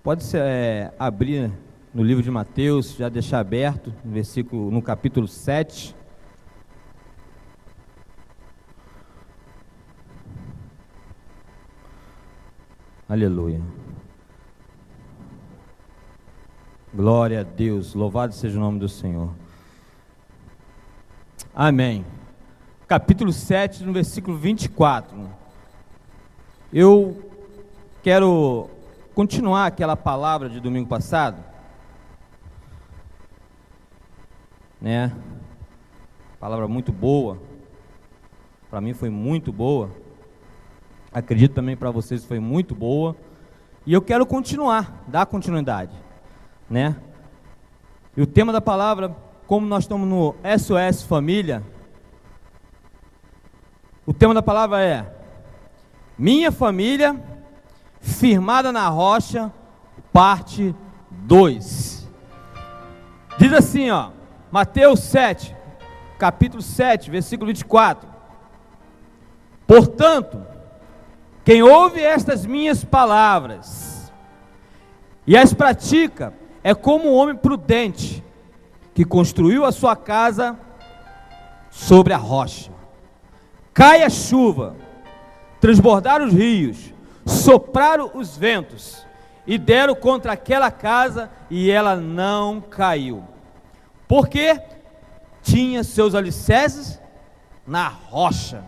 Pode abrir no livro de Mateus, já deixar aberto, no capítulo 7. Aleluia. Glória a Deus, louvado seja o nome do Senhor. Amém. Capítulo 7, no versículo 24. Eu quero continuar aquela palavra de domingo passado, né? Palavra muito boa. Para mim foi muito boa. Acredito também para vocês foi muito boa. E eu quero dar continuidade, né? E o tema da palavra, como nós estamos no SOS Família, o tema da palavra é: Minha Família Firmada na Rocha, parte 2. Diz assim, Mateus 7, capítulo 7, versículo 24. Portanto, quem ouve estas minhas palavras e as pratica é como um homem prudente que construiu a sua casa sobre a rocha. Cai a chuva, transbordaram os rios, sopraram os ventos e deram contra aquela casa e ela não caiu, porque tinha seus alicerces na rocha.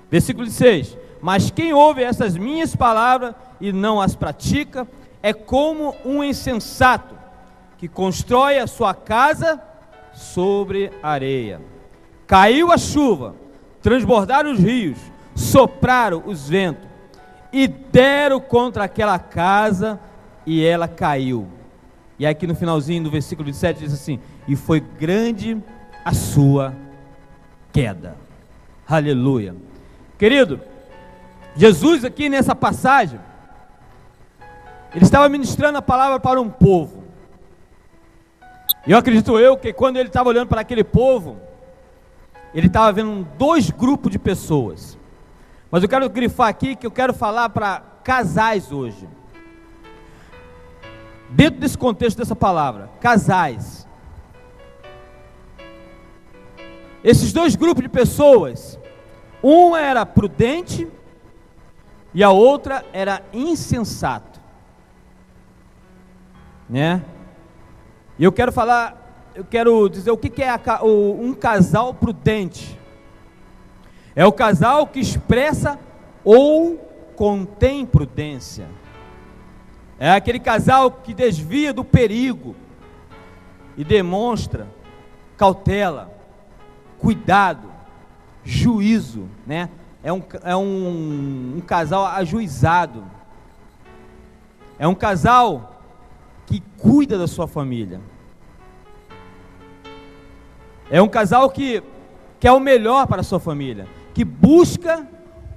Versículo 6. Mas quem ouve essas minhas palavras e não as pratica é como um insensato que constrói a sua casa sobre areia. Caiu a chuva, transbordaram os rios, sopraram os ventos e deram contra aquela casa e ela caiu. E aqui no finalzinho do versículo 27 diz assim: e foi grande a sua queda. Aleluia. Querido, Jesus aqui nessa passagem, ele estava ministrando a palavra para um povo. E eu acredito que quando ele estava olhando para aquele povo, ele estava vendo dois grupos de pessoas. Mas eu quero grifar aqui que eu quero falar para casais hoje. Dentro desse contexto dessa palavra, casais. Esses dois grupos de pessoas, uma era prudente e a outra era insensato, né? E eu quero dizer o que é um casal prudente. É o casal que expressa ou contém prudência. É aquele casal que desvia do perigo e demonstra cautela, cuidado, juízo, né? É um casal ajuizado. É um casal que cuida da sua família. É um casal que quer o melhor para a sua família, que busca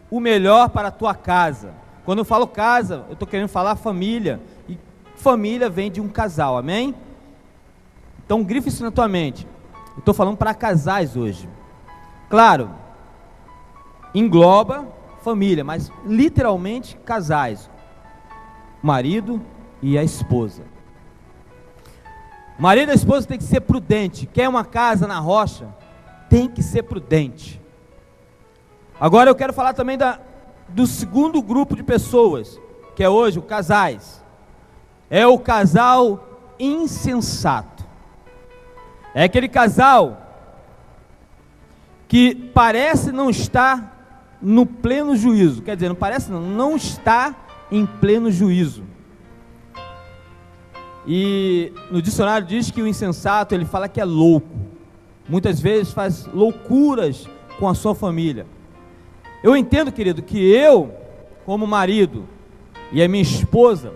o melhor para a tua casa. Quando eu falo casa, eu estou querendo falar família, e família vem de um casal, amém? Então grifa isso na tua mente. Eu estou falando para casais hoje. Claro, engloba família, mas literalmente casais, marido e a esposa. O marido e a esposa tem que ser prudente. Quer uma casa na rocha? Tem que ser prudente. Agora eu quero falar também do segundo grupo de pessoas, que é hoje, os casais. É o casal insensato. É aquele casal que parece não estar no pleno juízo. Quer dizer, não está em pleno juízo. E no dicionário diz que o insensato, ele fala que é louco. Muitas vezes faz loucuras com a sua família. Eu entendo, querido, que eu, como marido, e a minha esposa,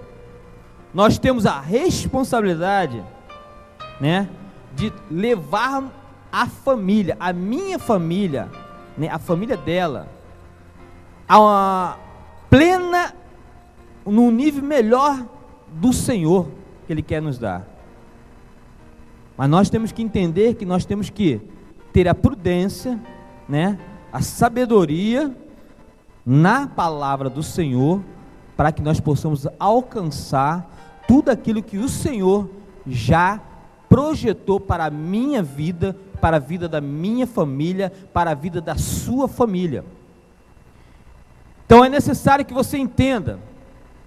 nós temos a responsabilidade, né, de levar a família, a minha família, né, a família dela, a plena, no nível melhor do Senhor que Ele quer nos dar. Mas nós temos que entender que nós temos que ter a prudência, né, a sabedoria na palavra do Senhor, para que nós possamos alcançar tudo aquilo que o Senhor já projetou para a minha vida, para a vida da minha família, para a vida da sua família. Então é necessário que você entenda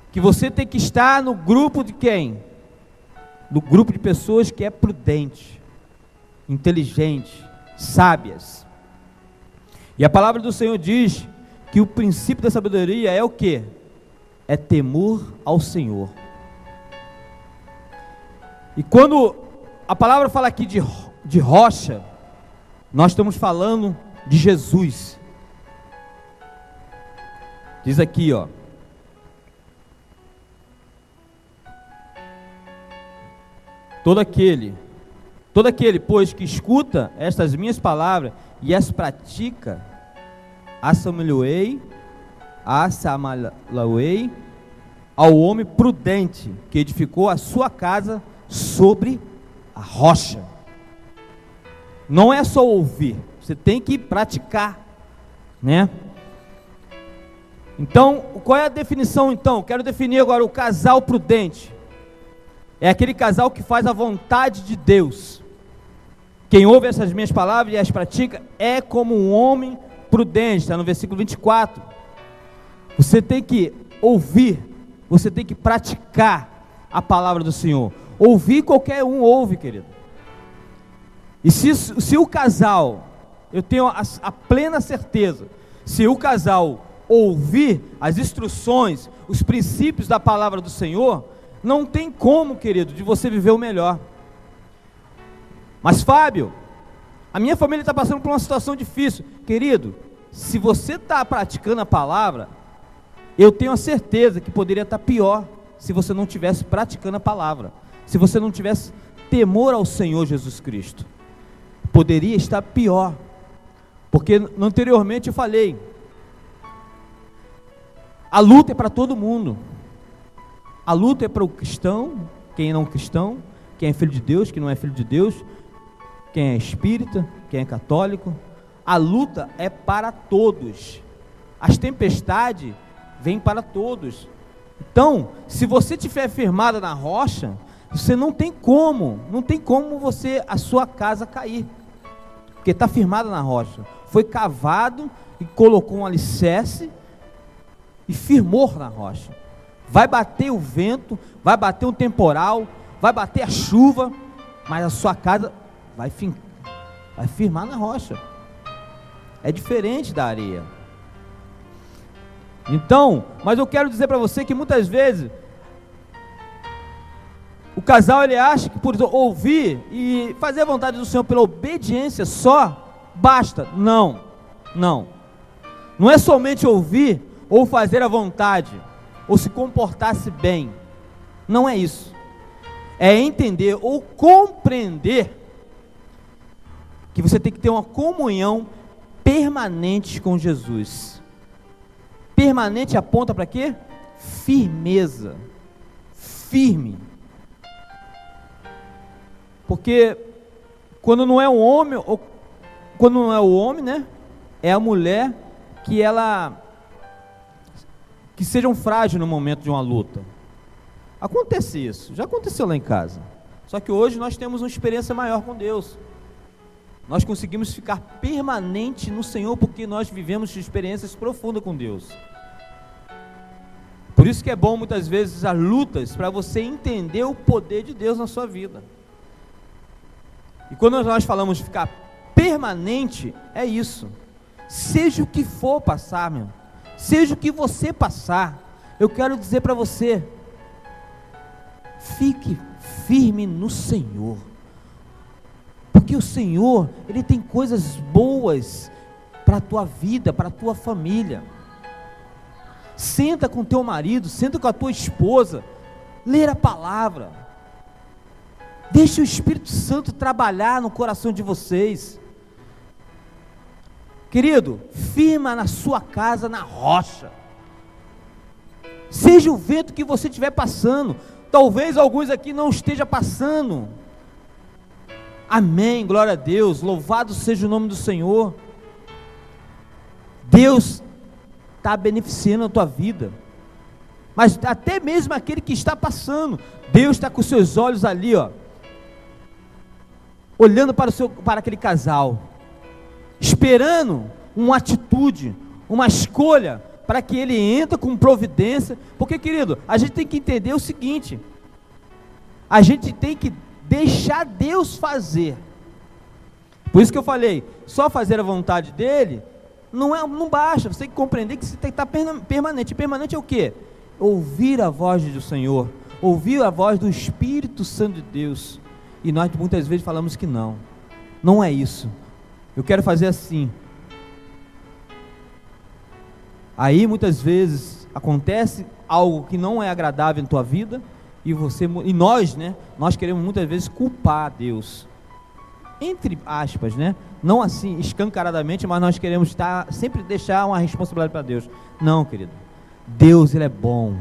que você tem que estar no grupo de quem? No grupo de pessoas que é prudente, inteligente, sábias. E a palavra do Senhor diz que o princípio da sabedoria é o quê? É temor ao Senhor. E quando a palavra fala aqui de rocha, nós estamos falando de Jesus. Diz aqui, ó. Todo aquele, pois, que escuta estas minhas palavras e as pratica, assemelhei ao homem prudente que edificou a sua casa sobre a rocha. Não é só ouvir, você tem que praticar, né? Então, qual é a definição então? Quero definir agora o casal prudente. É aquele casal que faz a vontade de Deus. Quem ouve essas minhas palavras e as pratica é como um homem prudente, está no versículo 24. Você tem que ouvir, você tem que praticar a palavra do Senhor. Ouvir, qualquer um ouve, querido. E se o casal, eu tenho a plena certeza, se o casal ouvir as instruções, os princípios da palavra do Senhor, não tem como, querido, de você viver o melhor. Mas Fábio, a minha família está passando por uma situação difícil. Querido, se você está praticando a palavra, eu tenho a certeza que poderia estar pior se você não estivesse praticando a palavra, se você não tivesse temor ao Senhor Jesus Cristo. Poderia estar pior, porque anteriormente eu falei, a luta é para todo mundo. A luta é para o cristão, quem não é cristão, quem é filho de Deus, quem não é filho de Deus, quem é espírita, quem é católico. A luta é para todos. As tempestades vêm para todos. Então, se você estiver firmada na rocha, você não tem como a sua casa cair, porque está firmada na rocha. Foi cavado e colocou um alicerce e firmou na rocha. Vai bater o vento, vai bater um temporal, vai bater a chuva, mas a sua casa vai firmar na rocha. É diferente da areia. Então, mas eu quero dizer para você que muitas vezes o casal ele acha que por ouvir e fazer a vontade do Senhor pela obediência só basta. Não é somente ouvir ou fazer a vontade ou se comportar-se bem. Não é isso. É entender ou compreender que você tem que ter uma comunhão permanente com Jesus. Permanente aponta para quê? Firmeza. Firme. Porque quando não é um homem, ou quando não é o homem, né? É a mulher que sejam frágeis no momento de uma luta. Acontece isso, já aconteceu lá em casa. Só que hoje nós temos uma experiência maior com Deus. Nós conseguimos ficar permanente no Senhor porque nós vivemos experiências profundas com Deus. Por isso que é bom muitas vezes as lutas, para você entender o poder de Deus na sua vida. E quando nós falamos de ficar permanente, é isso. Seja o que for passar, meu, seja o que você passar, eu quero dizer para você, fique firme no Senhor, porque o Senhor, Ele tem coisas boas para a tua vida, para a tua família. Senta com teu marido, senta com a tua esposa, ler a palavra, deixe o Espírito Santo trabalhar no coração de vocês. Querido, firma na sua casa na rocha, seja o vento que você estiver passando, talvez alguns aqui não estejam passando, amém, glória a Deus, louvado seja o nome do Senhor. Deus está beneficiando a tua vida, mas até mesmo aquele que está passando, Deus está com seus olhos ali, ó, olhando para aquele casal, esperando uma atitude, uma escolha, para que ele entre com providência. Porque, querido, a gente tem que entender o seguinte: a gente tem que deixar Deus fazer. Por isso que eu falei, só fazer a vontade dele não basta. Você tem que compreender que você tem que estar permanente. Permanente é o quê? Ouvir a voz do Senhor, ouvir a voz do Espírito Santo de Deus. E nós muitas vezes falamos que não é isso. Eu quero fazer assim. Aí muitas vezes acontece algo que não é agradável em tua vida, e nós, né? Nós queremos muitas vezes culpar a Deus, entre aspas, né? Não assim escancaradamente, mas nós queremos sempre deixar uma responsabilidade para Deus. Não, querido. Deus, ele é bom.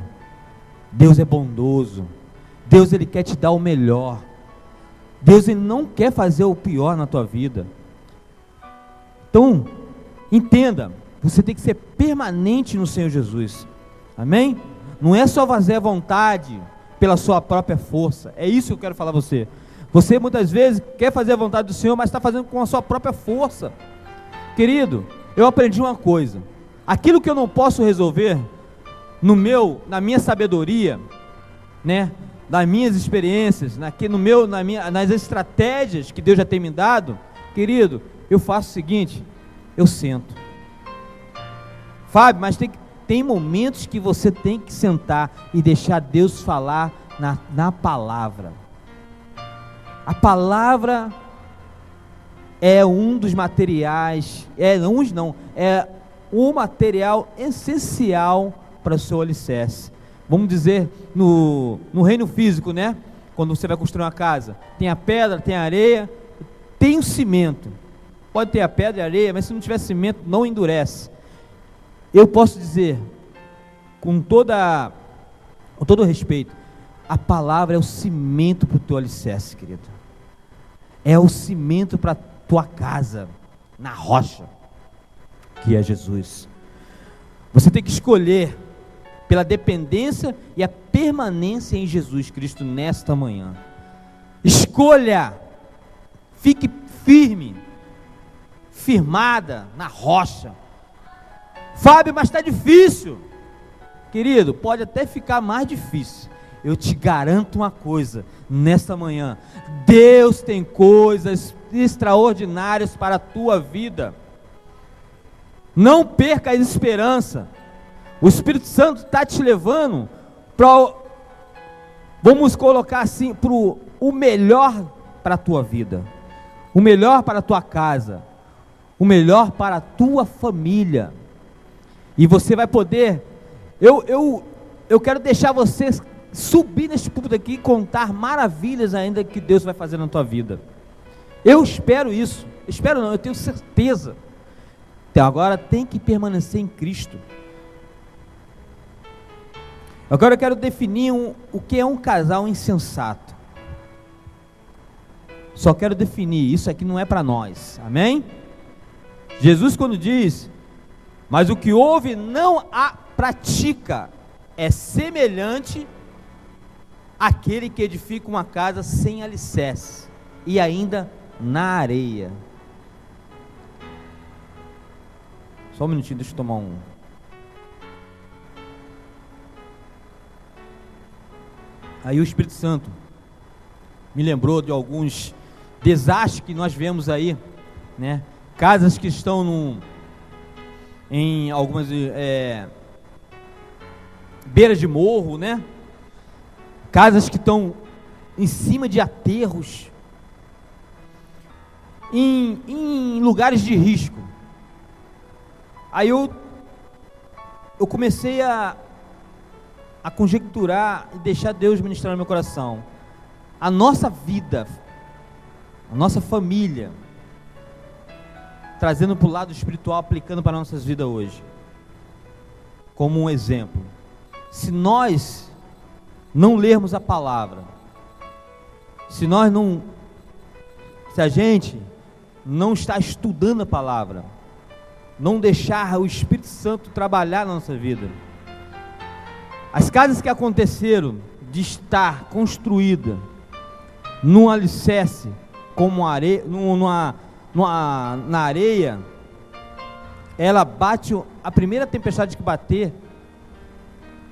Deus é bondoso. Deus, ele quer te dar o melhor. Deus, ele não quer fazer o pior na tua vida. Então, entenda, você tem que ser permanente no Senhor Jesus. Amém? Não é só fazer a vontade pela sua própria força. É isso que eu quero falar a você. Você muitas vezes quer fazer a vontade do Senhor, mas está fazendo com a sua própria força. Querido, eu aprendi uma coisa: aquilo que eu não posso resolver na minha sabedoria, né, nas minhas experiências, nas estratégias que Deus já tem me dado, querido, eu faço o seguinte: eu sento. Fábio, mas tem momentos que você tem que sentar e deixar Deus falar na palavra. A palavra é um dos materiais, é o material essencial para o seu alicerce. Vamos dizer, no reino físico, né? Quando você vai construir uma casa, tem a pedra, tem a areia, tem o cimento. Pode ter a pedra e a areia, mas se não tiver cimento, não endurece. Eu posso dizer, com todo respeito, a palavra é o cimento para o teu alicerce, querido. É o cimento para a tua casa, na rocha, que é Jesus. Você tem que escolher pela dependência e a permanência em Jesus Cristo nesta manhã. Escolha, fique firme, firmada na rocha. Fábio, mas está difícil. Querido, pode até ficar mais difícil. Eu te garanto uma coisa, nesta manhã, Deus tem coisas extraordinárias para a tua vida. Não perca a esperança. O Espírito Santo está te levando para, vamos colocar assim, para o melhor para a tua vida, o melhor para a tua casa, o melhor para a tua família. E você vai poder, eu quero deixar você subir neste púlpito aqui e contar maravilhas ainda que Deus vai fazer na tua vida. Eu espero isso. Espero não, eu tenho certeza. Então agora tem que permanecer em Cristo. Agora eu quero definir o que é um casal insensato. Só quero definir, isso aqui não é para nós, amém? Jesus, quando diz, mas o que ouve não a pratica, é semelhante àquele que edifica uma casa sem alicerce, e ainda na areia. Só um minutinho, deixa eu tomar um. Aí o Espírito Santo me lembrou de alguns desastres que nós vemos aí, né? Casas que estão em algumas beiras de morro, né? Casas que estão em cima de aterros, em lugares de risco. Aí eu comecei a conjecturar e deixar Deus ministrar no meu coração. A nossa vida, a nossa família, trazendo para o lado espiritual, aplicando para nossas vidas hoje, como um exemplo. Se nós não lermos a palavra, se a gente não está estudando a palavra, não deixar o Espírito Santo trabalhar na nossa vida, As casas que aconteceram de estar construída num alicerce como areia, na areia, ela bate, a primeira tempestade que bater,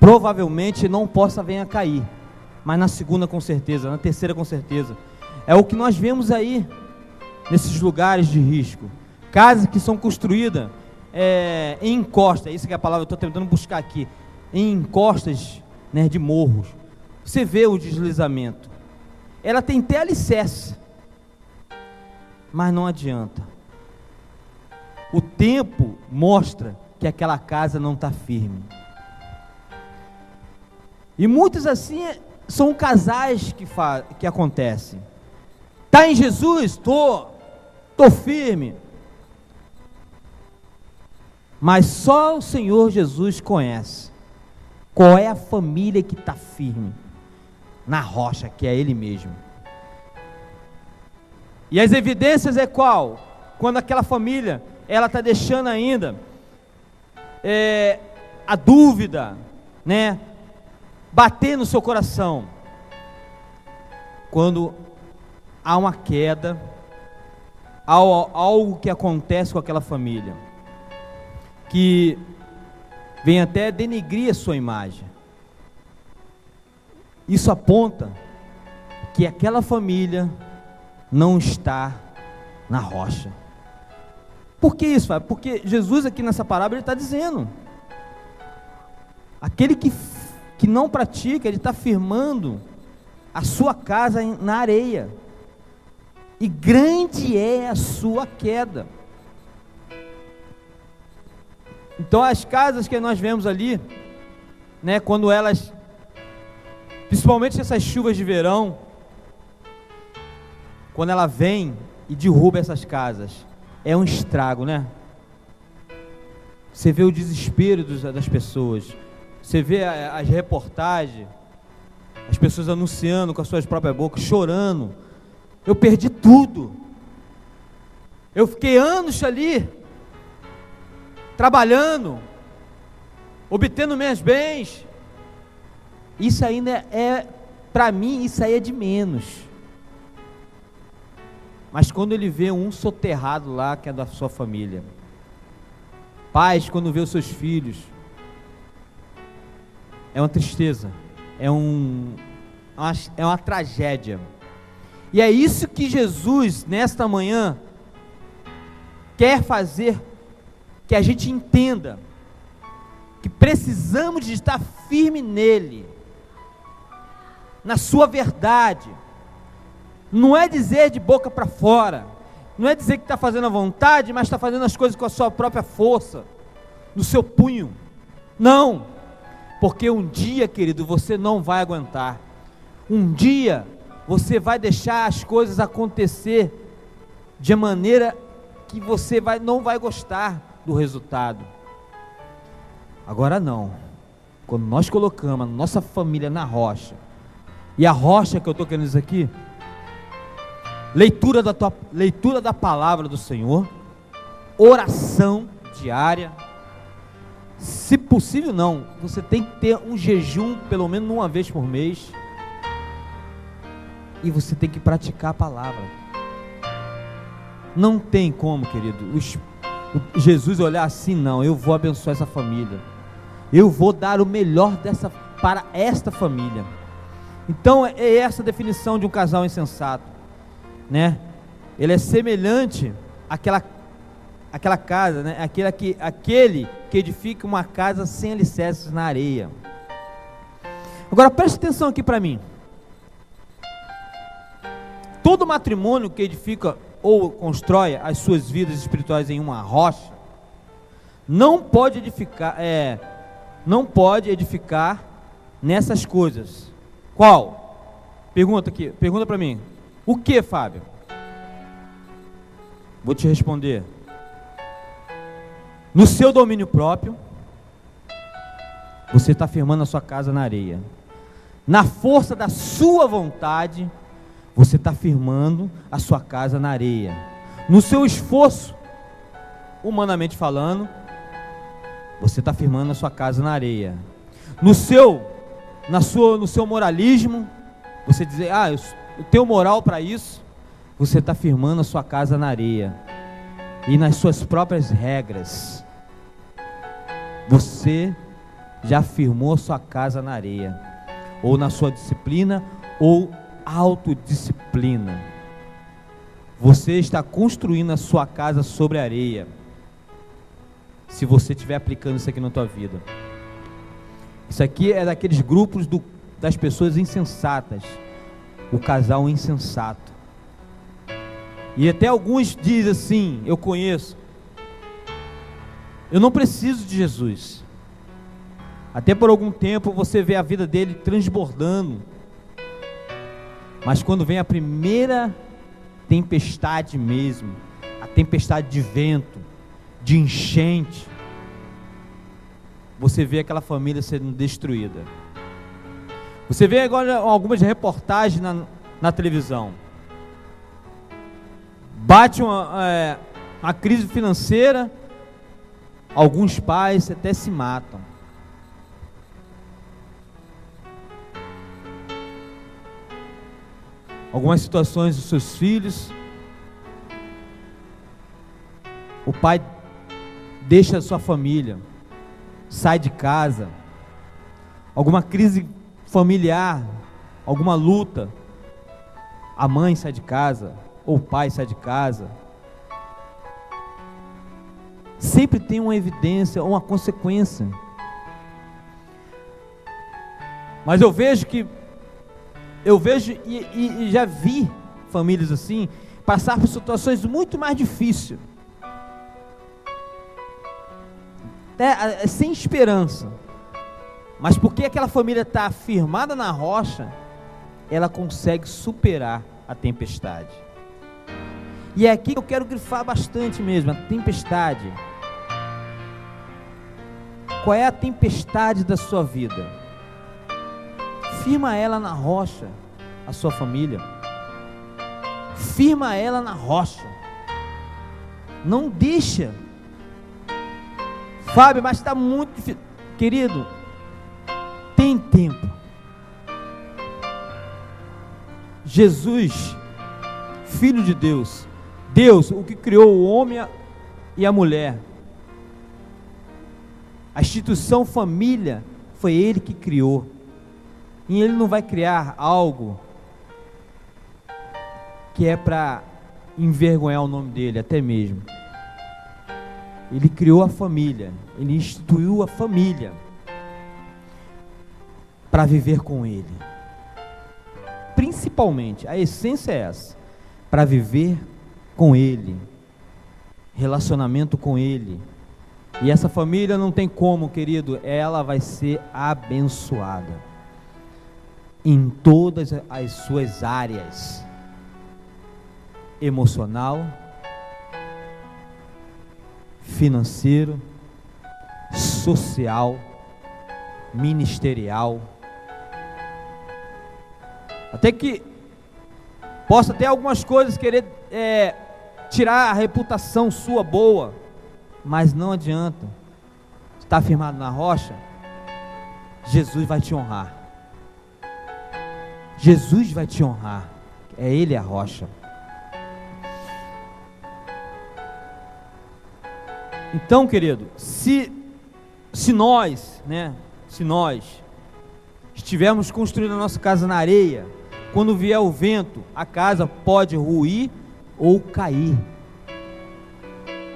provavelmente não possa vir a cair, mas na segunda com certeza, na terceira com certeza. É o que nós vemos aí, nesses lugares de risco, casas que são construídas em encosta, isso que é a palavra, eu estou tentando buscar aqui, em encostas, né, de morros. Você vê o deslizamento, ela tem até alicerce, mas não adianta. O tempo mostra que aquela casa não está firme. E muitos assim são casais que acontecem. Está em Jesus? Estou firme. Mas só o Senhor Jesus conhece qual é a família que está firme na rocha, que é Ele mesmo. E as evidências é qual? Quando aquela família, ela está deixando ainda a dúvida, né, bater no seu coração. Quando há uma queda, há algo que acontece com aquela família, que vem até denegrir a sua imagem. Isso aponta que aquela família não está na rocha. Por que isso, Fábio? Porque Jesus aqui nessa parábola ele está dizendo, aquele que não pratica, ele está firmando a sua casa na areia, e grande é a sua queda. Então as casas que nós vemos ali, né, quando elas, principalmente essas chuvas de verão, quando ela vem e derruba essas casas, é um estrago, né? Você vê o desespero das pessoas, você vê as reportagens, as pessoas anunciando com as suas próprias bocas, chorando, eu perdi tudo, eu fiquei anos ali, trabalhando, obtendo meus bens, isso ainda para mim, isso aí é de menos. Mas quando ele vê um soterrado lá, que é da sua família, pais, quando vê os seus filhos, é uma tristeza, é uma tragédia. E é isso que Jesus, nesta manhã, quer fazer, que a gente entenda, que precisamos de estar firme nele, na sua verdade. Não é dizer de boca para fora, não é dizer que está fazendo a vontade, mas está fazendo as coisas com a sua própria força, no seu punho. Não, porque um dia, querido, você não vai aguentar. Um dia você vai deixar as coisas acontecer de maneira que você não vai gostar do resultado. Agora não, quando nós colocamos a nossa família na rocha, e a rocha que eu estou querendo dizer aqui, leitura da palavra do Senhor, oração diária, se possível não, você tem que ter um jejum pelo menos uma vez por mês, e você tem que praticar a palavra. Não tem como, querido, Jesus olhar assim, não, eu vou abençoar essa família, eu vou dar o melhor para esta família. Então é essa a definição de um casal insensato, né? Ele é semelhante àquela casa, né? Aquele que edifica uma casa sem alicerces na areia. Agora preste atenção aqui para mim. Todo matrimônio que edifica ou constrói as suas vidas espirituais em uma rocha, não pode edificar nessas coisas. Qual? Pergunta para mim. O que, Fábio? Vou te responder. No seu domínio próprio, você está firmando a sua casa na areia. Na força da sua vontade, você está firmando a sua casa na areia. No seu esforço, humanamente falando, você está firmando a sua casa na areia. no seu moralismo, você dizer, eu tenho moral para isso, você está firmando a sua casa na areia, e nas suas próprias regras, você já firmou a sua casa na areia, ou na sua disciplina, ou autodisciplina. Você está construindo a sua casa sobre a areia, se você estiver aplicando isso aqui na tua vida. Isso aqui é daqueles grupos das pessoas insensatas, o casal insensato. E até alguns dizem assim, eu conheço, eu não preciso de Jesus. Até por algum tempo você vê a vida dele transbordando, mas quando vem a primeira tempestade mesmo, a tempestade de vento, de enchente, você vê aquela família sendo destruída. Você vê agora algumas reportagens na televisão. Bate uma crise financeira, alguns pais até se matam. Algumas situações dos seus filhos, o pai deixa a sua família, sai de casa, alguma crise familiar, alguma luta, a mãe sai de casa, ou o pai sai de casa. Sempre tem uma evidência ou uma consequência. Mas eu vejo e já vi famílias assim passar por situações muito mais difíceis, até sem esperança, mas porque aquela família está firmada na rocha, ela consegue superar a tempestade. E é aqui que eu quero grifar bastante mesmo, a tempestade. Qual é a tempestade da sua vida? Firma ela na rocha, a sua família. Firma ela na rocha. Não deixa. Fábio, mas está muito difícil. Querido, tem tempo. Jesus, Filho de Deus, Deus, o que criou o homem e a mulher, a instituição família, foi Ele que criou. E Ele não vai criar algo que é para envergonhar o nome dEle, até mesmo. Ele criou a família, Ele instituiu a família para viver com Ele. Principalmente, a essência é essa, para viver com Ele, relacionamento com Ele. E essa família não tem como, querido, ela vai ser abençoada em todas as suas áreas: emocional, financeiro, social, ministerial. Até que possa ter algumas coisas querer tirar a reputação sua boa, mas não adianta. Está firmado na rocha, Jesus vai te honrar. Jesus vai te honrar. É Ele a rocha. Então, querido, se nós estivermos construindo a nossa casa na areia, quando vier o vento, a casa pode ruir ou cair.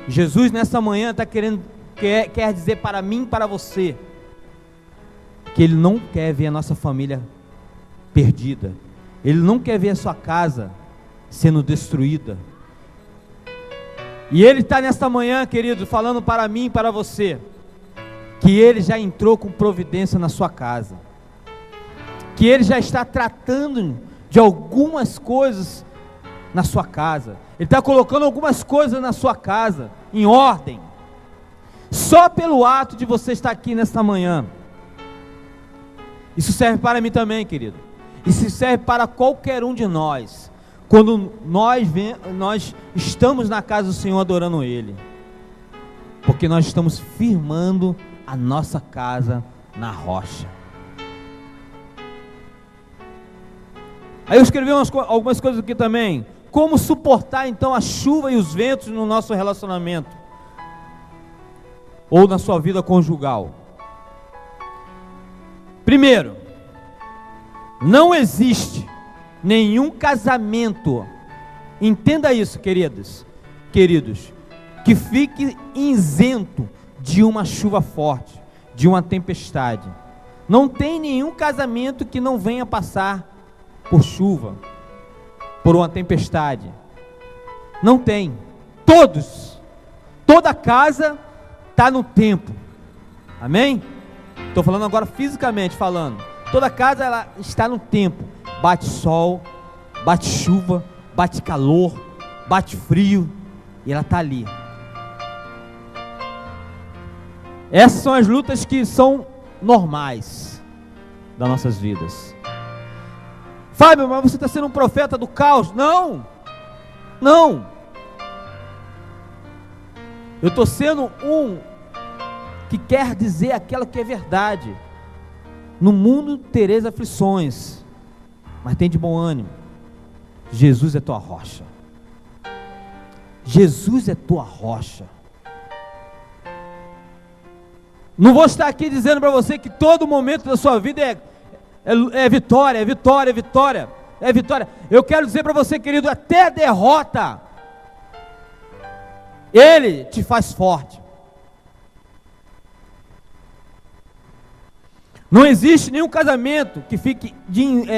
Jesus nessa manhã quer dizer para mim e para você, que Ele não quer ver a nossa família perdida. Ele não quer ver a sua casa sendo destruída. E Ele está nesta manhã, querido, falando para mim e para você, que Ele já entrou com providência na sua casa, que Ele já está tratando de algumas coisas na sua casa. Ele está colocando algumas coisas na sua casa em ordem, só pelo ato de você estar aqui nesta manhã. Isso serve para mim também, querido. Isso serve para qualquer um de nós, quando nós estamos na casa do Senhor adorando Ele, porque nós estamos firmando a nossa casa na rocha. Aí eu escrevi algumas coisas aqui também. Como suportar então a chuva e os ventos no nosso relacionamento? Ou na sua vida conjugal? Primeiro, não existe nenhum casamento, entenda isso, queridos, que fique isento de uma chuva forte, de uma tempestade. Não tem nenhum casamento que não venha passar por chuva, por uma tempestade. Não tem. Toda casa está no tempo. Amém? Estou falando agora fisicamente falando. Toda casa ela está no tempo. Bate sol, bate chuva, bate calor, bate frio, e ela está ali. Essas são as lutas que são normais das nossas vidas. Fábio, mas você está sendo um profeta do caos? Não. Eu estou sendo um que quer dizer aquilo que é verdade. No mundo tereis aflições, mas tem de bom ânimo. Jesus é tua rocha. Jesus é tua rocha. Não vou estar aqui dizendo para você que todo momento da sua vida é vitória, é vitória, é vitória, é vitória. Eu quero dizer para você, querido, até a derrota, Ele te faz forte. Não existe nenhum casamento que fique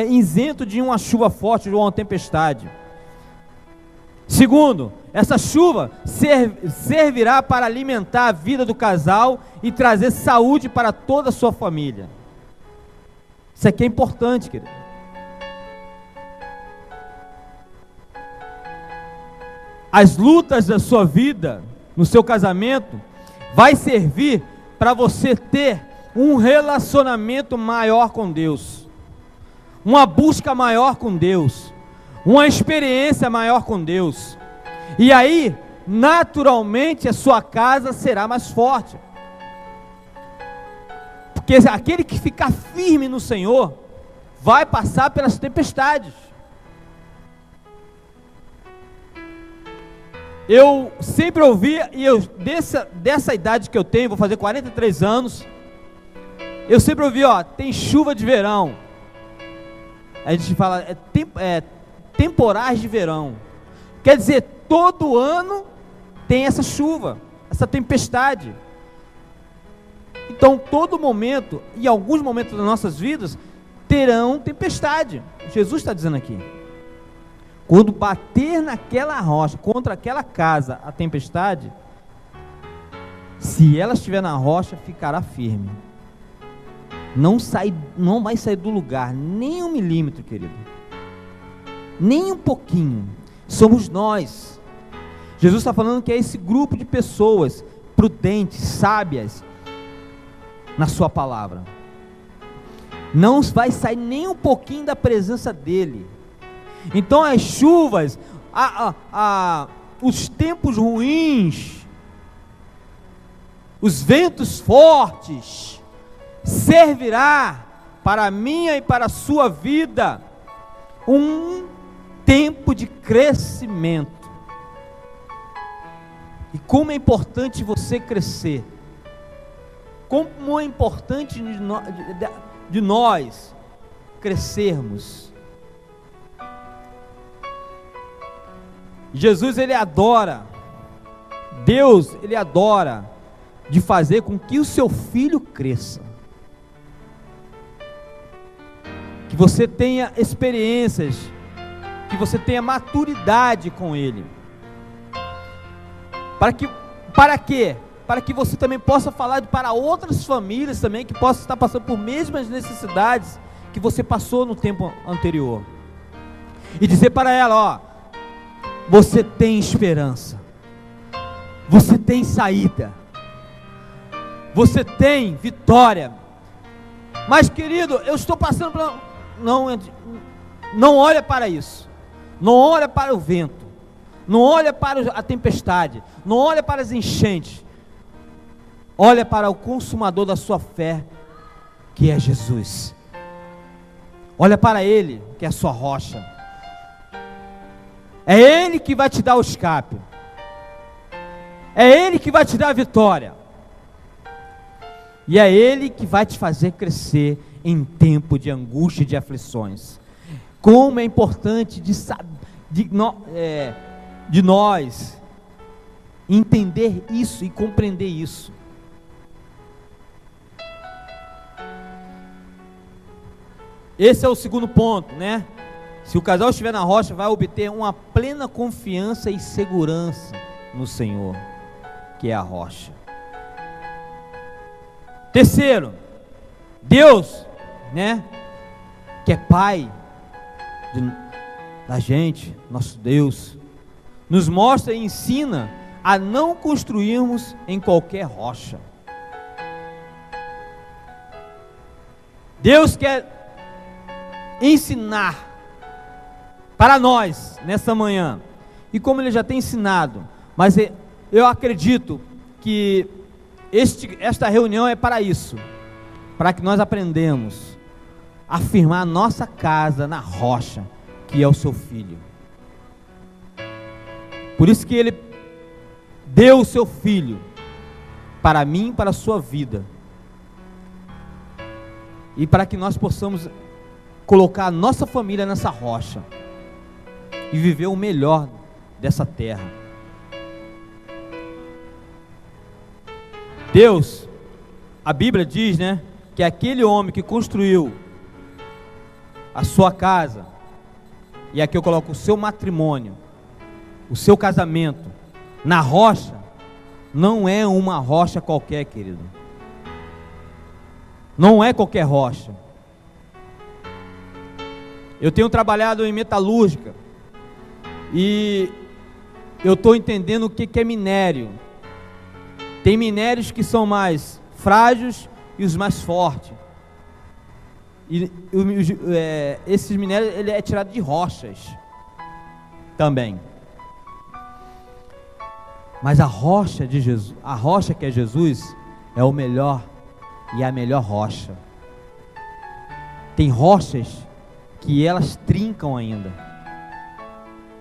isento de uma chuva forte, de uma tempestade. Segundo, essa chuva servirá para alimentar a vida do casal e trazer saúde para toda a sua família. Isso aqui é importante, querido. As lutas da sua vida, no seu casamento, vai servir para você ter um relacionamento maior com Deus, uma busca maior com Deus, uma experiência maior com Deus. E aí, naturalmente, a sua casa será mais forte. Porque aquele que ficar firme no Senhor vai passar pelas tempestades. Eu sempre ouvi, e dessa idade que eu tenho, vou fazer 43 anos, eu sempre ouvi, tem chuva de verão. A gente fala, temporais de verão. Quer dizer, todo ano tem essa chuva, essa tempestade. Então, todo momento, e alguns momentos das nossas vidas, terão tempestade. Jesus está dizendo aqui. Quando bater naquela rocha, contra aquela casa, a tempestade, se ela estiver na rocha, ficará firme. Não vai sair do lugar, nem 1 milímetro, querido. Nem um pouquinho. Somos nós. Jesus está falando que é esse grupo de pessoas prudentes, sábias, na sua palavra. Não vai sair nem um pouquinho da presença dele. Então as chuvas, os tempos ruins, os ventos fortes, servirá para a minha e para a sua vida um tempo de crescimento. E como é importante você crescer, como é importante de nós crescermos. Jesus, ele adora, Deus, ele adora de fazer com que o seu filho cresça, que você tenha experiências, que você tenha maturidade com ele. Para quê? Para que você também possa falar para outras famílias também, que possam estar passando por mesmas necessidades que você passou no tempo anterior, e dizer para ela, você tem esperança, você tem saída, você tem vitória. Mas, querido, eu estou passando por... Não olha para isso, não olha para o vento, não olha para a tempestade, não olha para as enchentes, olha para o consumador da sua fé, que é Jesus. Olha para Ele, que é a sua rocha. É Ele que vai te dar o escape. É Ele que vai te dar a vitória. E é Ele que vai te fazer crescer em tempo de angústia e de aflições. Como é importante de nós entender isso e compreender isso. Esse é o segundo ponto, né? Se o casal estiver na rocha, vai obter uma plena confiança e segurança no Senhor, que é a rocha. Terceiro, Deus, né, que é Pai da gente, nosso Deus, nos mostra e ensina a não construirmos em qualquer rocha. Deus quer ensinar para nós nessa manhã, e como Ele já tem ensinado, mas eu acredito que esta reunião é para isso, para que nós aprendamos a firmar a nossa casa na rocha, que é o seu Filho. Por isso que Ele deu o seu Filho para mim e para a sua vida, e para que nós possamos colocar a nossa família nessa rocha e viver o melhor dessa terra. Deus, a Bíblia diz, né, que aquele homem que construiu a sua casa, e aqui eu coloco o seu matrimônio, o seu casamento, na rocha, não é uma rocha qualquer, querido. Não é qualquer rocha. Eu tenho trabalhado em metalúrgica, e eu estou entendendo o que é minério. Tem minérios que são mais frágeis e os mais fortes. E esses minérios, ele é tirado de rochas também. Mas a rocha de Jesus, a rocha que é Jesus, é o melhor e a melhor rocha. Tem rochas que elas trincam ainda,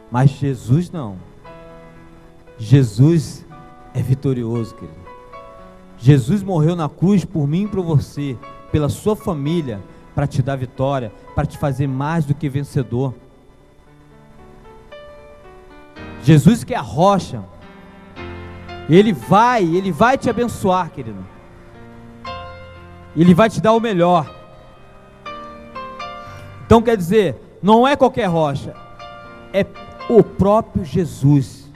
mas Jesus não. Jesus é vitorioso, querido. Jesus morreu na cruz por mim e por você, pela sua família, para te dar vitória, para te fazer mais do que vencedor. Jesus, que é a rocha, Ele vai te abençoar, querido. Ele vai te dar o melhor. Então quer dizer, não é qualquer rocha, é o próprio Jesus.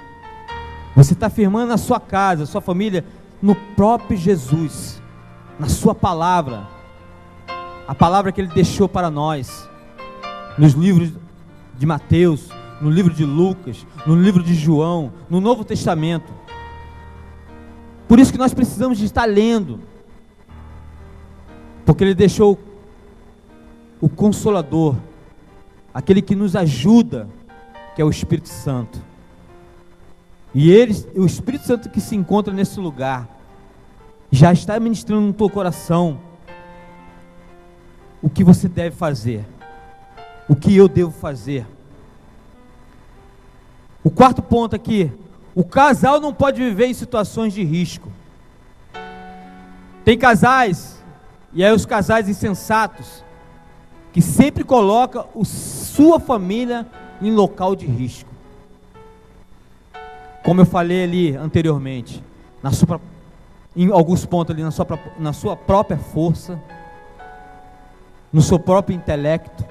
Você está firmando a sua casa, a sua família, no próprio Jesus, na sua palavra, a palavra que Ele deixou para nós, nos livros de Mateus, no livro de Lucas, no livro de João, no Novo Testamento. Por isso que nós precisamos de estar lendo, porque Ele deixou o Consolador, aquele que nos ajuda, que é o Espírito Santo. E o Espírito Santo que se encontra nesse lugar, já está ministrando no teu coração o que você deve fazer, o que eu devo fazer. O quarto ponto aqui: o casal não pode viver em situações de risco. Tem casais, e aí os casais insensatos, que sempre colocam sua família em local de risco. Como eu falei ali anteriormente, em alguns pontos ali, na sua própria força, no seu próprio intelecto,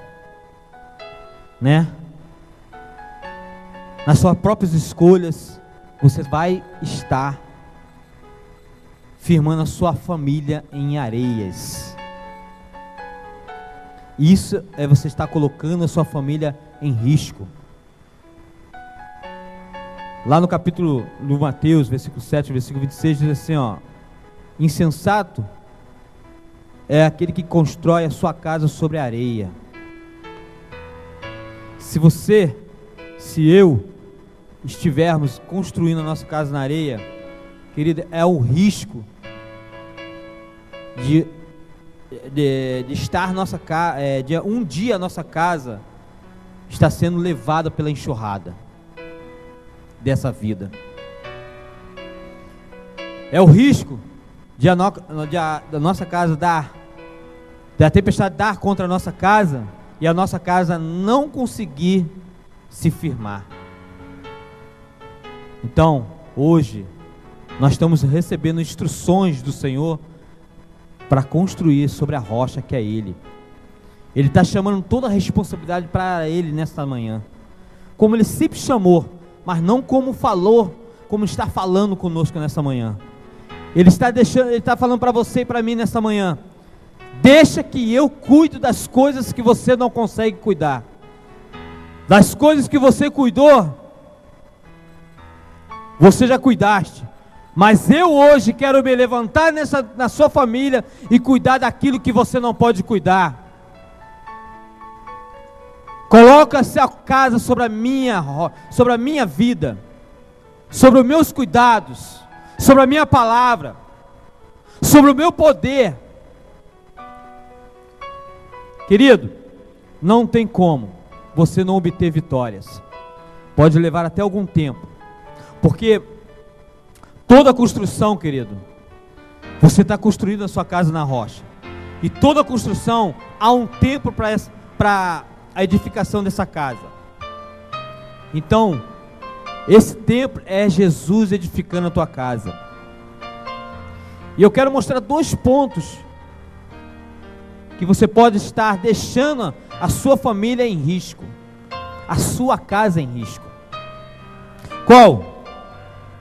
né? Nas suas próprias escolhas, você vai estar firmando a sua família em areias. Isso é você estar colocando a sua família em risco. Lá no capítulo do Mateus, versículo 7, versículo 26, diz assim, ó: insensato é aquele que constrói a sua casa sobre a areia. Se eu estivermos construindo a nossa casa na areia, querida, é o risco de de estar nossa casa, um dia a nossa casa está sendo levada pela enxurrada dessa vida. É o risco da nossa casa da tempestade dar contra a nossa casa e a nossa casa não conseguir se firmar. Então, hoje, nós estamos recebendo instruções do Senhor para construir sobre a rocha que é Ele. Ele está chamando toda a responsabilidade para Ele nesta manhã, como Ele sempre chamou, mas não como falou, como está falando conosco nessa manhã. Ele está falando para você e para mim nessa manhã: deixa que eu cuido das coisas que você não consegue cuidar. Das coisas que você cuidou, você já cuidaste. Mas eu hoje quero me levantar na sua família e cuidar daquilo que você não pode cuidar. Coloca a sua casa sobre a minha vida, sobre os meus cuidados, sobre a minha palavra, sobre o meu poder. Querido, não tem como você não obter vitórias. Pode levar até algum tempo, porque toda construção, querido, você está construindo a sua casa na rocha, e toda construção há um tempo para a edificação dessa casa. Então, esse tempo é Jesus edificando a tua casa. E eu quero mostrar 2 pontos que você pode estar deixando a sua família em risco, a sua casa em risco. Qual?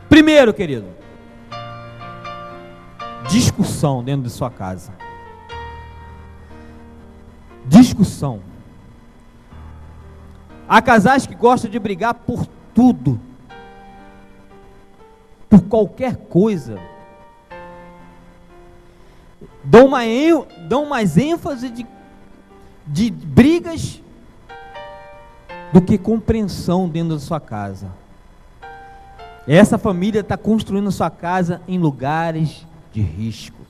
Primeiro, querido, discussão dentro de sua casa. Discussão. Há casais que gostam de brigar por tudo, por qualquer coisa. Dão mais ênfase de brigas do que compreensão dentro da sua casa. Essa família está construindo a sua casa em lugares de risco,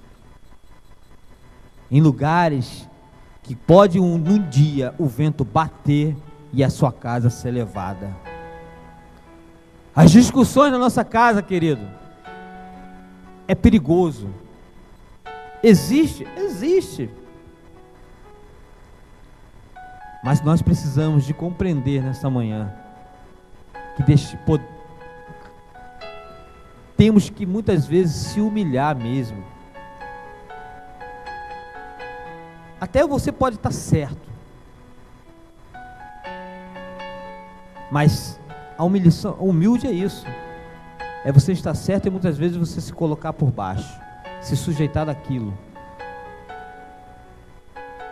em lugares que pode um dia o vento bater e a sua casa ser levada. As discussões na nossa casa, querido, é perigoso. Existe. Mas nós precisamos de compreender nesta manhã que temos que muitas vezes se humilhar mesmo. Até você pode estar certo, mas a humilhação, humilde é isso, é você estar certo e muitas vezes você se colocar por baixo, se sujeitar daquilo.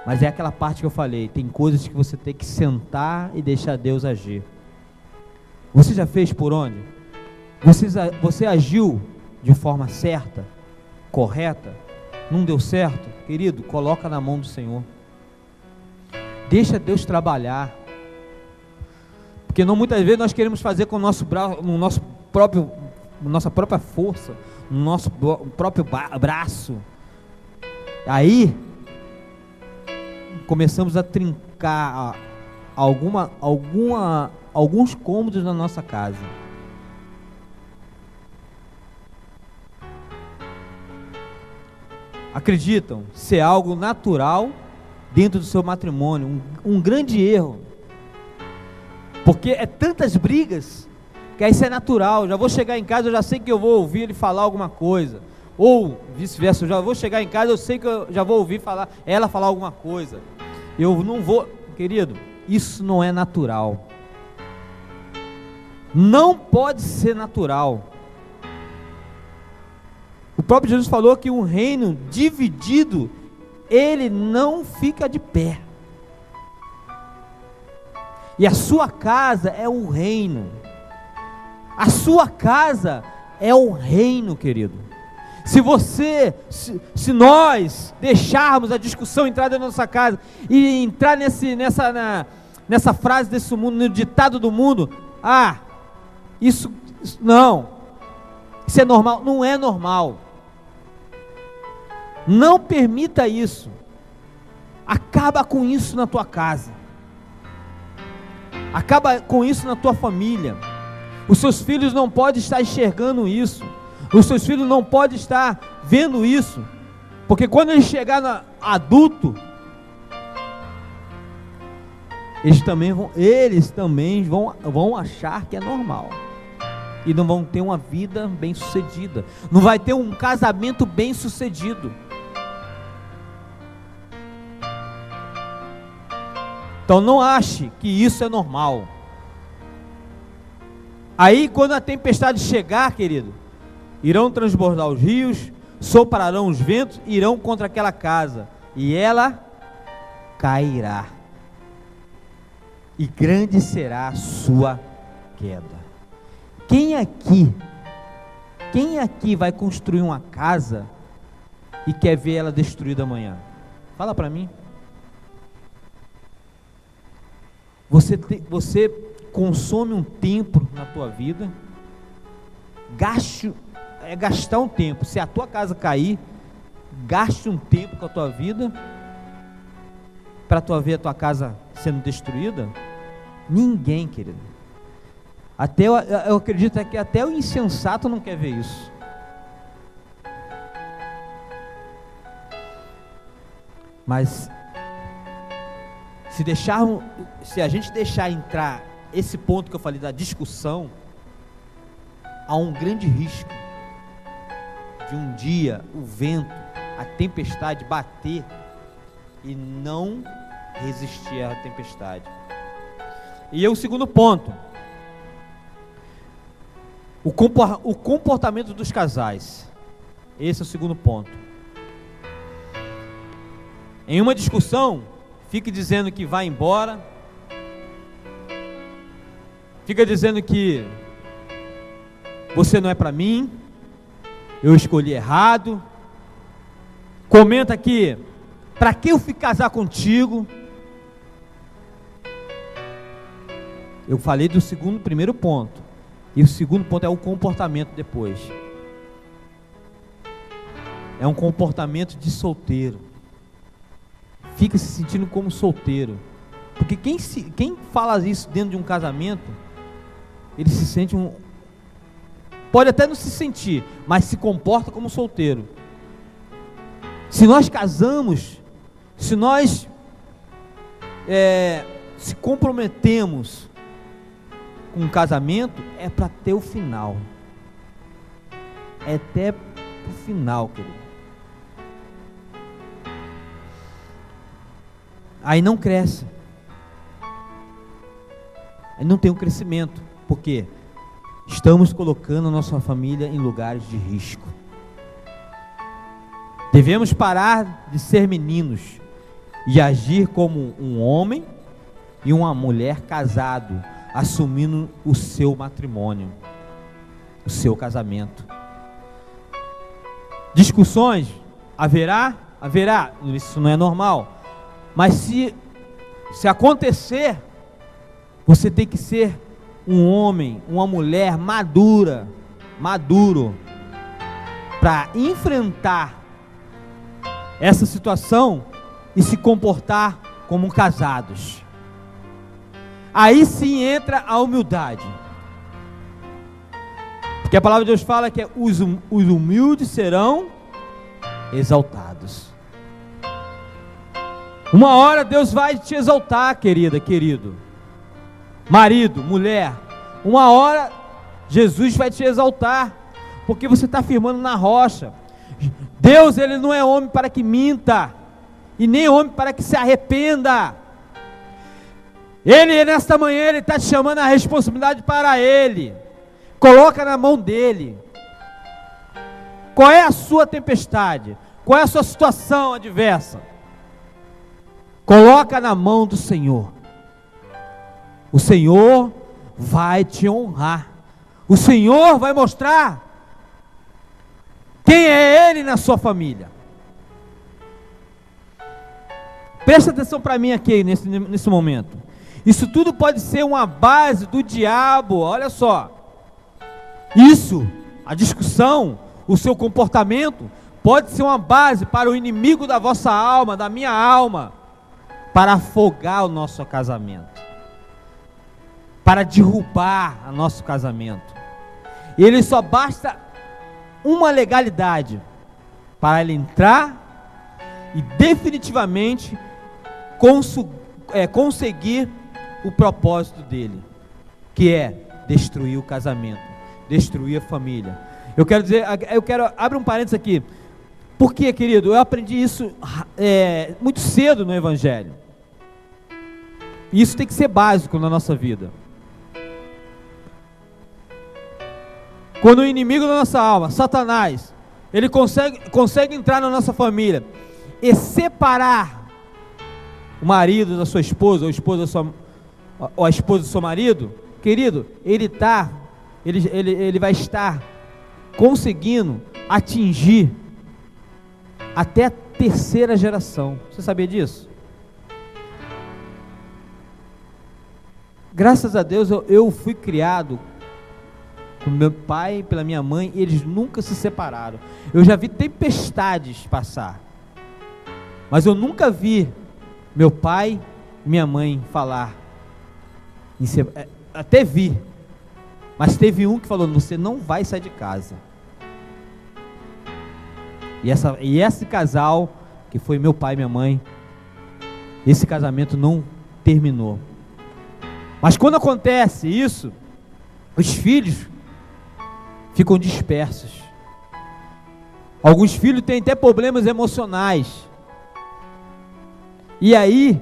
Mas é aquela parte que eu falei, tem coisas que você tem que sentar e deixar Deus agir. Você já fez por onde? Você agiu de forma certa, correta? Não deu certo? Querido, coloca na mão do Senhor. Deixa Deus trabalhar. Porque não, muitas vezes nós queremos fazer com o nossa própria força, no nosso próprio braço. Aí começamos a trincar alguns cômodos na nossa casa. Acreditam ser algo natural dentro do seu matrimônio, um grande erro, porque é tantas brigas que isso é natural. Já vou chegar em casa, eu já sei que eu vou ouvir ele falar alguma coisa, ou vice-versa, eu já vou chegar em casa, eu sei que eu já vou ouvir ela falar alguma coisa. Eu não vou, querido, isso não é natural, não pode ser natural. O próprio Jesus falou que um reino dividido, ele não fica de pé. E a sua casa é o reino. A sua casa é o reino, querido. Se nós deixarmos a discussão entrar dentro da nossa casa e entrar nessa frase desse mundo, no ditado do mundo, isso não, isso é normal. Não é normal. Não permita isso. Acaba com isso na tua casa. Acaba com isso na tua família. Os seus filhos não podem estar enxergando isso. Os seus filhos não podem estar vendo isso. Porque quando eles chegarem adulto, eles também vão achar que é normal. E não vão ter uma vida bem sucedida. Não vai ter um casamento bem sucedido. Então não ache que isso é normal. Aí quando a tempestade chegar, querido, irão transbordar os rios, soprarão os ventos, irão contra aquela casa, e ela cairá. E grande será a sua queda. Quem aqui vai construir uma casa e quer ver ela destruída amanhã? Fala para mim. Você consome um tempo na tua vida, gastar um tempo. Se a tua casa cair, gaste um tempo com a tua vida para tu ver a tua casa sendo destruída. Ninguém, querido. Eu acredito que até o insensato não quer ver isso. Mas se a gente deixar entrar esse ponto que eu falei da discussão, há um grande risco de um dia o vento, a tempestade bater e não resistir à tempestade. E o segundo ponto, o comportamento dos casais. Esse é o segundo ponto. Em uma discussão, fique dizendo que vai embora, fica dizendo que você não é para mim, eu escolhi errado, comenta que para que eu fui casar contigo. Eu falei do primeiro ponto, e o segundo ponto é o comportamento depois. É um comportamento de solteiro. Fica se sentindo como solteiro, porque quem fala isso dentro de um casamento, ele se sente pode até não se sentir, mas se comporta como solteiro. Se nós casamos, se nós se comprometemos com um casamento, é para ter o final, é até o final, querido. Aí não cresce, aí não tem um crescimento, porque estamos colocando a nossa família em lugares de risco. Devemos parar de ser meninos e agir como um homem e uma mulher casado, assumindo o seu matrimônio, o seu casamento. Discussões haverá, isso não é normal. Mas se acontecer, você tem que ser um homem, uma mulher maduro, para enfrentar essa situação e se comportar como casados. Aí sim entra a humildade, porque a palavra de Deus fala que os humildes serão exaltados. Uma hora Deus vai te exaltar, querida, querido, marido, mulher. Uma hora Jesus vai te exaltar, porque você está firmando na rocha. Deus, Ele não é homem para que minta, e nem homem para que se arrependa. Ele, nesta manhã, Ele está te chamando a responsabilidade para Ele. Coloca na mão dEle. Qual é a sua tempestade? Qual é a sua situação adversa? Coloca na mão do Senhor. O Senhor vai te honrar. O Senhor vai mostrar quem é Ele na sua família. Presta atenção para mim aqui nesse momento. Isso tudo pode ser uma base do diabo. Olha só. Isso, a discussão, o seu comportamento, pode ser uma base para o inimigo da vossa alma, da minha alma, para afogar o nosso casamento, para derrubar o nosso casamento. E ele só basta uma legalidade para ele entrar e definitivamente conseguir o propósito dele, que é destruir o casamento, destruir a família. Abre um parênteses aqui. Por quê, querido? Eu aprendi isso muito cedo no Evangelho. E isso tem que ser básico na nossa vida. Quando o inimigo da nossa alma, Satanás, ele consegue entrar na nossa família e separar o marido da sua esposa, ou a esposa do seu marido, querido, ele vai estar conseguindo atingir até a terceira geração. Você sabia disso? Graças a Deus eu fui criado com meu pai e pela minha mãe, e eles nunca se separaram. Eu já vi tempestades passar, mas eu nunca vi meu pai e minha mãe falar até vi, mas teve um que falou: você não vai sair de casa. E esse casal, que foi meu pai e minha mãe, esse casamento não terminou. Mas quando acontece isso, os filhos ficam dispersos. Alguns filhos têm até problemas emocionais. E aí,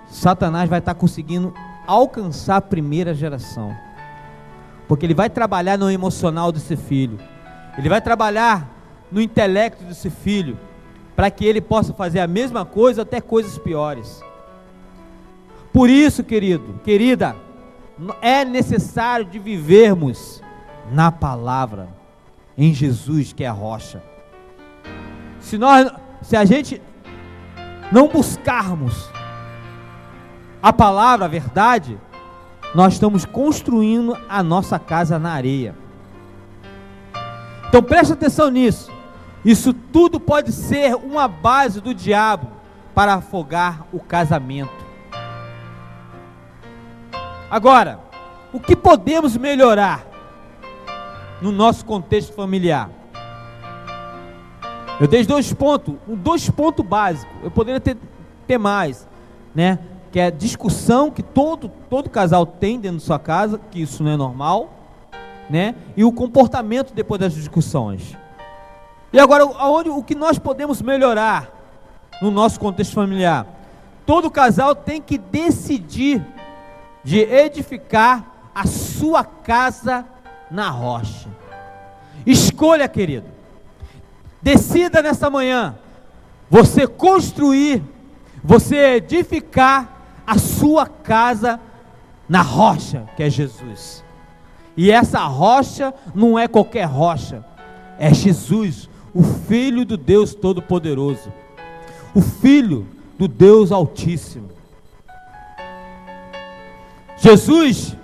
Satanás vai estar conseguindo alcançar a primeira geração, porque ele vai trabalhar no emocional desse filho, ele vai trabalhar no intelecto desse filho, para que ele possa fazer a mesma coisa, até coisas piores. Por isso, querido, querida, é necessário de vivermos na palavra, em Jesus, que é a rocha. Se a gente não buscarmos a palavra, a verdade, nós estamos construindo a nossa casa na areia. Então preste atenção nisso. Isso tudo pode ser uma base do diabo para afogar o casamento. Agora, o que podemos melhorar no nosso contexto familiar? Eu dei dois pontos básicos. Eu poderia ter mais, né? Que é a discussão que todo casal tem dentro de sua casa, que isso não é normal, né? E o comportamento depois das discussões. E agora, o que nós podemos melhorar no nosso contexto familiar? Todo casal tem que decidir de edificar a sua casa na rocha. Escolha, querido. Decida nessa manhã, você construir, você edificar a sua casa na rocha, que é Jesus. E essa rocha não é qualquer rocha, é Jesus, o Filho do Deus Todo-Poderoso, o Filho do Deus Altíssimo. Jesus,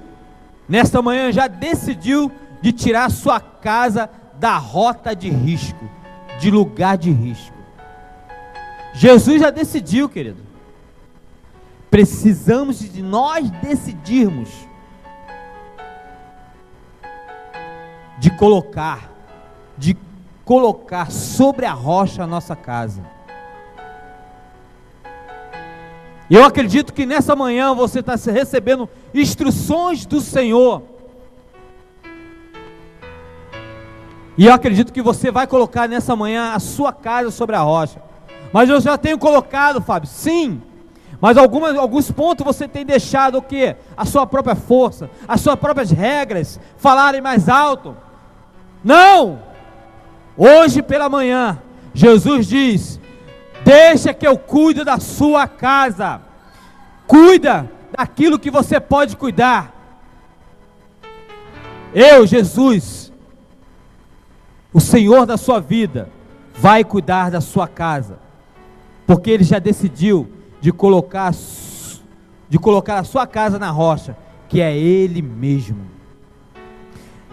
nesta manhã, já decidiu de tirar sua casa da rota de risco, de lugar de risco. Jesus já decidiu, querido. Precisamos de nós decidirmos de colocar sobre a rocha a nossa casa. Eu acredito que nessa manhã você está recebendo instruções do Senhor. E eu acredito que você vai colocar nessa manhã a sua casa sobre a rocha. Mas eu já tenho colocado, Fábio, sim. Mas alguns pontos você tem deixado o quê? A sua própria força, as suas próprias regras falarem mais alto. Não! Hoje pela manhã, Jesus diz: deixa que eu cuide da sua casa. Cuida daquilo que você pode cuidar. Eu, Jesus, o Senhor da sua vida, vai cuidar da sua casa, porque Ele já decidiu de colocar a sua casa na rocha, que é Ele mesmo.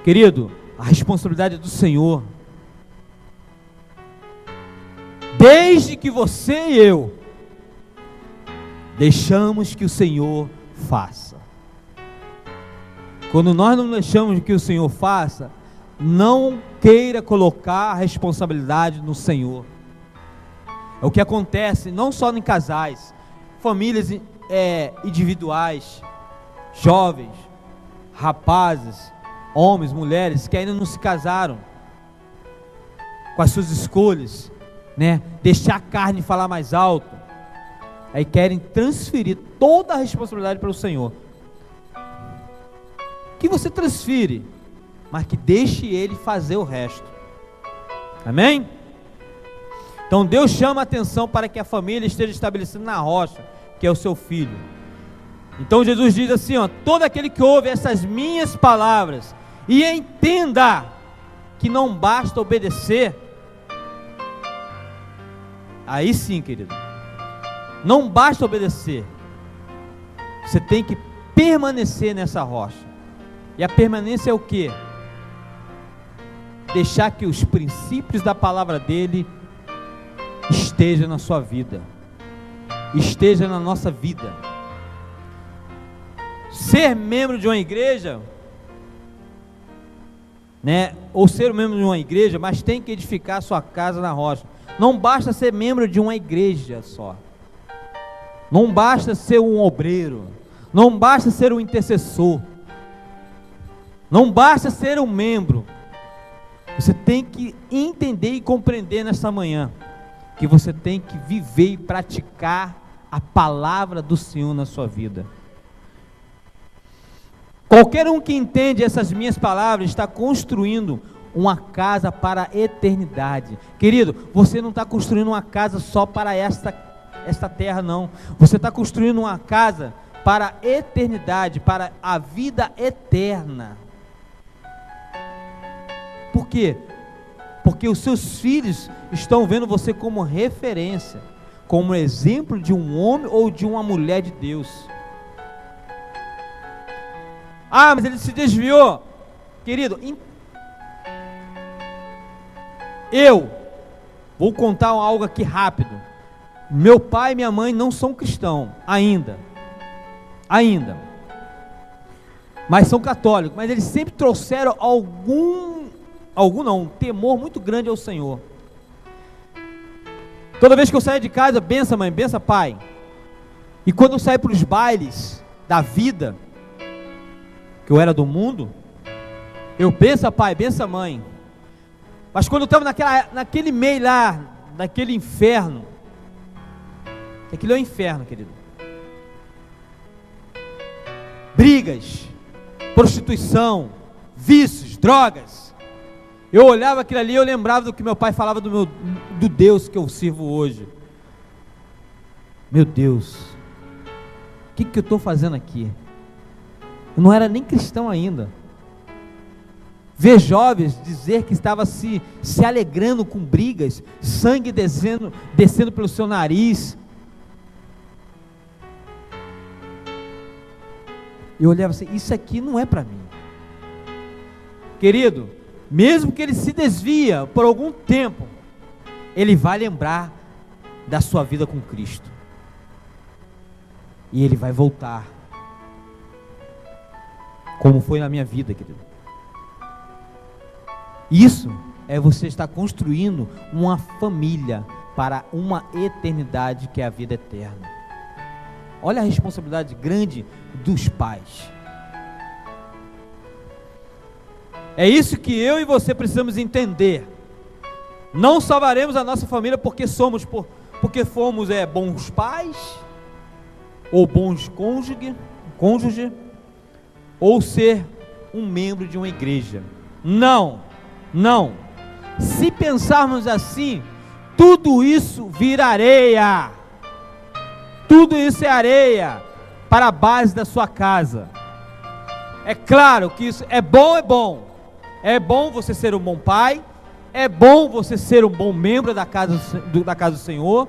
Querido, a responsabilidade é do Senhor. Desde que você e eu deixamos que o Senhor faça. Quando nós não deixamos que o Senhor faça, não queira colocar a responsabilidade no Senhor. É o que acontece não só em casais, famílias individuais, jovens, rapazes, homens, mulheres que ainda não se casaram, com as suas escolhas, né? Deixar a carne falar mais alto, aí querem transferir toda a responsabilidade para o Senhor. Que você transfire, mas que deixe Ele fazer o resto. Amém? Então Deus chama a atenção para que a família esteja estabelecida na rocha, que é o seu filho. Então Jesus diz assim, ó: todo aquele que ouve essas minhas palavras e entenda que não basta obedecer, aí sim, querido, não basta obedecer, você tem que permanecer nessa rocha. E a permanência é o que? Deixar que os princípios da palavra dele esteja na sua vida, esteja na nossa vida. Ser membro de uma igreja, né, ou ser membro de uma igreja, mas tem que edificar a sua casa na rocha. Não basta ser membro de uma igreja só, não basta ser um obreiro, não basta ser um intercessor, não basta ser um membro. Você tem que entender e compreender nesta manhã que você tem que viver e praticar a palavra do Senhor na sua vida. Qualquer um que entende essas minhas palavras está construindo uma casa para a eternidade. Querido, você não está construindo uma casa só para esta terra, não. Você está construindo uma casa para a eternidade, para a vida eterna. Por quê? Porque os seus filhos estão vendo você como referência, como exemplo de um homem ou de uma mulher de Deus. Ah, mas ele se desviou. Querido, eu vou contar algo aqui rápido. Meu pai e minha mãe não são cristãos ainda, mas são católicos. Mas eles sempre trouxeram um temor muito grande ao Senhor. Toda vez que eu saía de casa, benção mãe, benção pai. E quando eu saía para os bailes da vida, que eu era do mundo, eu benção pai, benção mãe. Mas quando eu estava naquele meio lá, naquele inferno, aquilo é um inferno, querido. Brigas, prostituição, vícios, drogas. Eu olhava aquilo ali e eu lembrava do que meu pai falava do Deus que eu sirvo hoje. Meu Deus, o que eu estou fazendo aqui? Eu não era nem cristão ainda. Ver jovens dizer que estava se alegrando com brigas, sangue descendo pelo seu nariz. Eu olhava assim, isso aqui não é para mim. Querido, mesmo que ele se desvia por algum tempo, ele vai lembrar da sua vida com Cristo. E ele vai voltar. Como foi na minha vida, querido. Isso é você estar construindo uma família para uma eternidade que é a vida eterna. Olha a responsabilidade grande dos pais. É isso que eu e você precisamos entender. Não salvaremos a nossa família porque fomos bons pais, ou bons cônjuge, ou ser um membro de uma igreja. Não. Se pensarmos assim, tudo isso vira areia. Tudo isso é areia para a base da sua casa. É claro que isso é bom. É bom você ser um bom pai, é bom você ser um bom membro da casa do Senhor,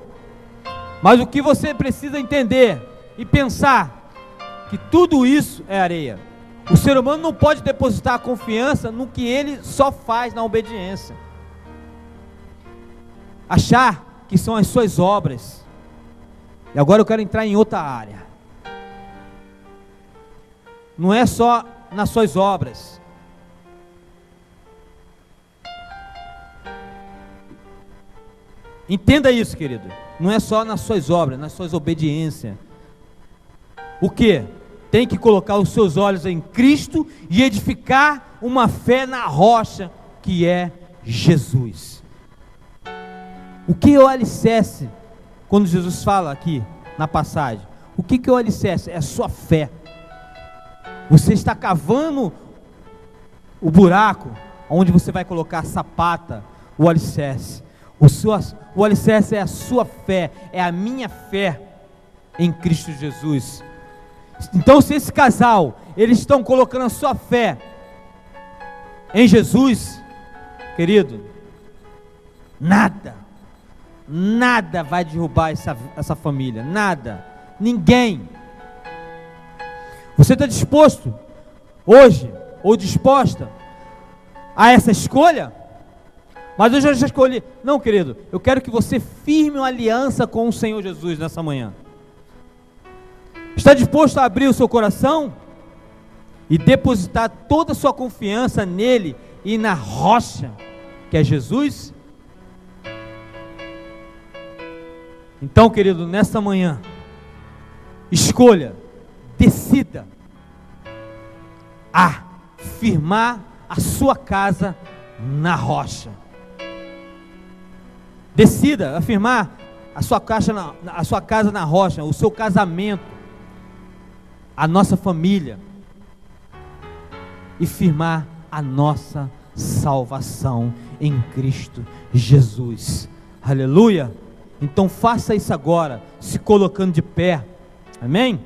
mas o que você precisa entender e pensar, que tudo isso é areia. O ser humano não pode depositar a confiança no que ele só faz na obediência, achar que são as suas obras, E agora eu quero entrar em outra área. Não é só nas suas obras. Entenda isso, querido. Não é só nas suas obras, nas suas obediências. O que? Tem que colocar os seus olhos em Cristo e edificar uma fé na rocha que é Jesus. O que é o alicerce? Quando Jesus fala aqui na passagem, o que é o alicerce? É a sua fé. Você está cavando o buraco onde você vai colocar a sapata, o alicerce. O alicerce é a sua fé, é a minha fé em Cristo Jesus. Então, se esse casal, eles estão colocando a sua fé em Jesus, querido, nada vai derrubar essa família, nada, ninguém. Você está disposto hoje, ou disposta a essa escolha? Mas eu já escolhi. Não, querido, eu quero que você firme uma aliança com o Senhor Jesus nessa manhã. Está disposto a abrir o seu coração e depositar toda a sua confiança nele e na rocha que é Jesus? Então, querido, nessa manhã, escolha, decida a firmar a sua casa na rocha. Decida afirmar a sua casa na rocha, o seu casamento, a nossa família, e firmar a nossa salvação em Cristo Jesus. Aleluia! Então faça isso agora, se colocando de pé. Amém?